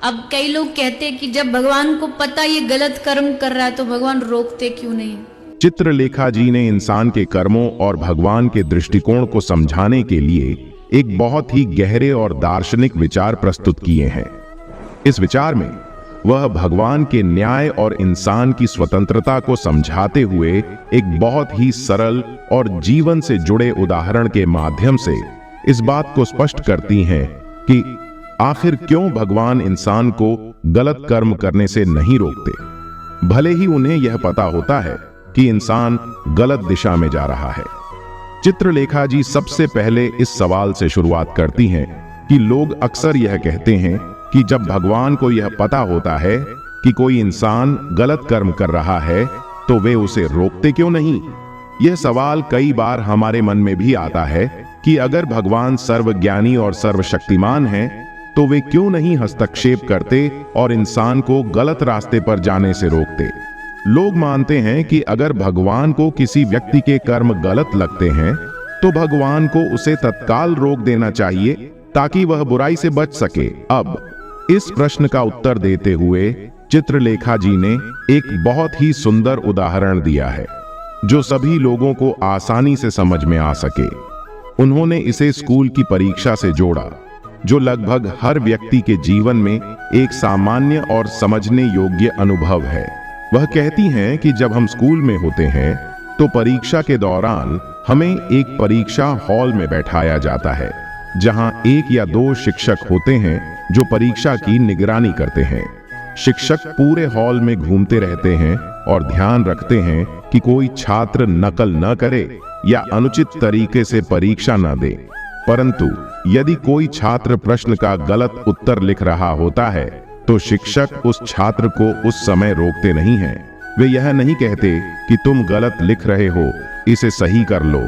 अब कई लोग कहते हैं कि जब भगवान को पता ये गलत कर्म कर रहा है तो भगवान रोकते क्यों नहीं। चित्रलेखा जी ने इंसान के कर्मों और भगवान के दृष्टिकोण को समझाने के लिए एक बहुत ही गहरे और दार्शनिक विचार प्रस्तुत किए हैं। इस विचार में वह भगवान के न्याय और इंसान की स्वतंत्रता को समझाते हुए एक बहुत ही सरल और जीवन से जुड़े उदाहरण के माध्यम से इस बात को स्पष्ट करती हैं कि आखिर क्यों भगवान इंसान को गलत कर्म करने से नहीं रोकते, भले ही उन्हें यह पता होता है कि इंसान गलत दिशा में जा रहा है। चित्रलेखा जी सबसे पहले इस सवाल से शुरुआत करती हैं कि लोग अक्सर यह कहते हैं कि जब भगवान को यह पता होता है कि कोई इंसान गलत कर्म कर रहा है तो वे उसे रोकते क्यों नहीं। यह सवाल कई बार हमारे मन में भी आता है कि अगर भगवान सर्वज्ञानी और सर्वशक्तिमान हैं तो वे क्यों नहीं हस्तक्षेप करते और इंसान को गलत रास्ते पर जाने से रोकते। लोग मानते हैं कि अगर भगवान को किसी व्यक्ति के कर्म गलत लगते हैं तो भगवान को उसे तत्काल रोक देना चाहिए ताकि वह बुराई से बच सके। अब इस प्रश्न का उत्तर देते हुए चित्रलेखा जी ने एक बहुत ही सुंदर उदाहरण दिया है जो सभी लोगों को आसानी से समझ में आ सके। उन्होंने इसे स्कूल की परीक्षा से जोड़ा, जो लगभग हर व्यक्ति के जीवन में एक सामान्य और समझने योग्य अनुभव है। वह कहती हैं कि जब हम स्कूल में होते हैं तो परीक्षा के दौरान हमें एक परीक्षा हॉल में बैठाया जाता है जहां एक या दो शिक्षक होते हैं जो परीक्षा की निगरानी करते हैं। शिक्षक पूरे हॉल में घूमते रहते हैं और ध्यान रखते हैं कि कोई छात्र नकल न करे या अनुचित तरीके से परीक्षा न दे। परंतु यदि कोई छात्र प्रश्न का गलत उत्तर लिख रहा होता है तो शिक्षक उस छात्र को उस समय रोकते नहीं हैं। वे यह नहीं कहते कि तुम गलत लिख रहे हो, इसे सही कर लो।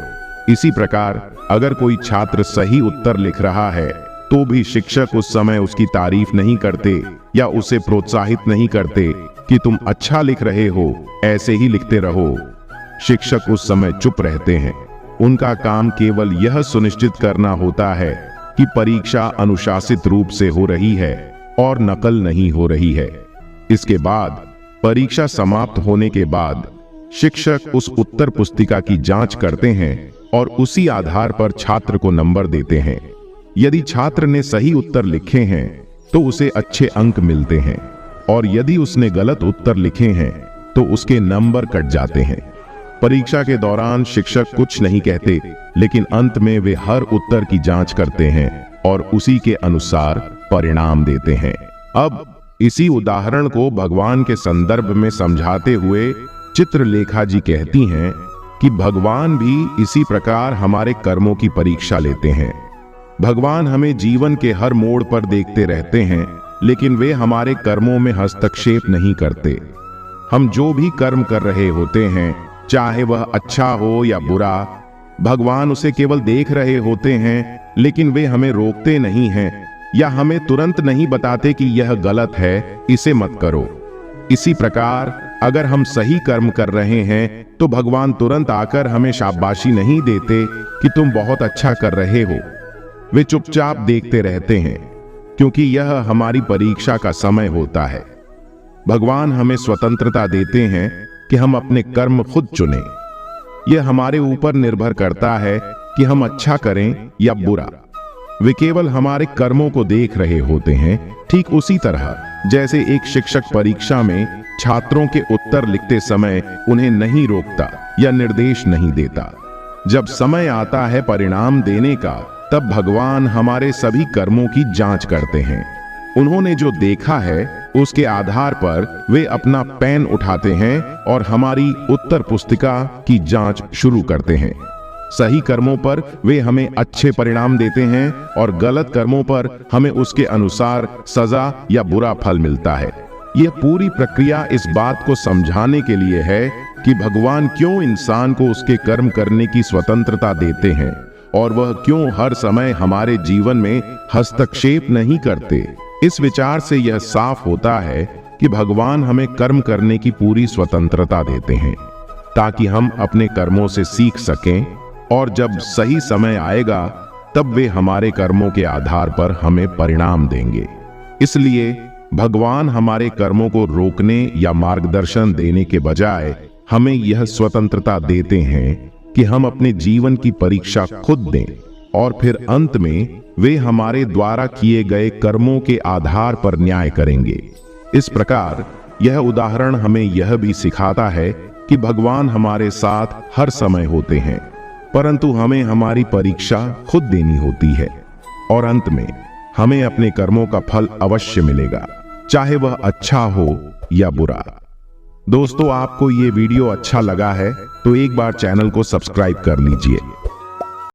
इसी प्रकार अगर कोई छात्र सही उत्तर लिख रहा है तो भी शिक्षक उस समय उसकी तारीफ नहीं करते या उसे प्रोत्साहित नहीं करते कि तुम अच्छा लिख रहे हो, ऐसे ही लिखते रहो। शिक्षक उस समय चुप रहते हैं। उनका काम केवल यह सुनिश्चित करना होता है कि परीक्षा अनुशासित रूप से हो रही है और नकल नहीं हो रही है। इसके बाद परीक्षा समाप्त होने के बाद शिक्षक उस उत्तर पुस्तिका की जांच करते हैं और उसी आधार पर छात्र को नंबर देते हैं। यदि छात्र ने सही उत्तर लिखे हैं तो उसे अच्छे अंक मिलते हैं और यदि उसने गलत उत्तर लिखे हैं तो उसके नंबर कट जाते हैं। परीक्षा के दौरान शिक्षक कुछ नहीं कहते, लेकिन अंत में वे हर उत्तर की जांच करते हैं और उसी के अनुसार परिणाम देते हैं। अब इसी उदाहरण को भगवान के संदर्भ में समझाते हुए चित्रलेखा जी कहती हैं कि भगवान भी इसी प्रकार हमारे कर्मों की परीक्षा लेते हैं। भगवान हमें जीवन के हर मोड़ पर देखते रहते हैं, लेकिन वे हमारे कर्मों में हस्तक्षेप नहीं करते। हम जो भी कर्म कर रहे होते हैं, चाहे वह अच्छा हो या बुरा, भगवान उसे केवल देख रहे होते हैं, लेकिन वे हमें रोकते नहीं हैं या हमें तुरंत नहीं बताते कि यह गलत है, इसे मत करो। इसी प्रकार अगर हम सही कर्म कर रहे हैं तो भगवान तुरंत आकर हमें शाबाशी नहीं देते कि तुम बहुत अच्छा कर रहे हो। वे चुपचाप देखते रहते हैं क्योंकि यह हमारी परीक्षा का समय होता है। भगवान हमें स्वतंत्रता देते हैं कि हम अपने कर्म खुद चुनें। यह हमारे ऊपर निर्भर करता है कि हम अच्छा करें या बुरा। वे केवल हमारे कर्मों को देख रहे होते हैं, ठीक उसी तरह जैसे एक शिक्षक परीक्षा में छात्रों के उत्तर लिखते समय उन्हें नहीं रोकता या निर्देश नहीं देता। जब समय आता है परिणाम देने का, तब भगवान हमारे सभी कर्मों की जांच करते हैं। उन्होंने जो देखा है उसके आधार पर वे अपना पेन उठाते हैं और हमारी उत्तर पुस्तिका की जांच शुरू करते हैं। सही कर्मों पर वे हमें अच्छे परिणाम देते हैं और गलत कर्मों पर हमें उसके अनुसार सजा या बुरा फल मिलता है। यह पूरी प्रक्रिया इस बात को समझाने के लिए है कि भगवान क्यों इंसान को उसके कर्म करने की स्वतंत्रता देते हैं और वह क्यों हर समय हमारे जीवन में हस्तक्षेप नहीं करते। इस विचार से यह साफ होता है कि भगवान हमें कर्म करने की पूरी स्वतंत्रता देते हैं ताकि हम अपने कर्मों से सीख सकें और जब सही समय आएगा तब वे हमारे कर्मों के आधार पर हमें परिणाम देंगे। इसलिए भगवान हमारे कर्मों को रोकने या मार्गदर्शन देने के बजाय हमें यह स्वतंत्रता देते हैं कि हम अपने जीवन की परीक्षा खुद दें और फिर अंत में वे हमारे द्वारा किए गए कर्मों के आधार पर न्याय करेंगे। इस प्रकार यह उदाहरण हमें यह भी सिखाता है कि भगवान हमारे साथ हर समय होते हैं, परंतु हमें हमारी परीक्षा खुद देनी होती है और अंत में हमें अपने कर्मों का फल अवश्य मिलेगा, चाहे वह अच्छा हो या बुरा। दोस्तों, आपको ये वीडियो अच्छा लगा है तो एक बार चैनल को सब्सक्राइब कर लीजिए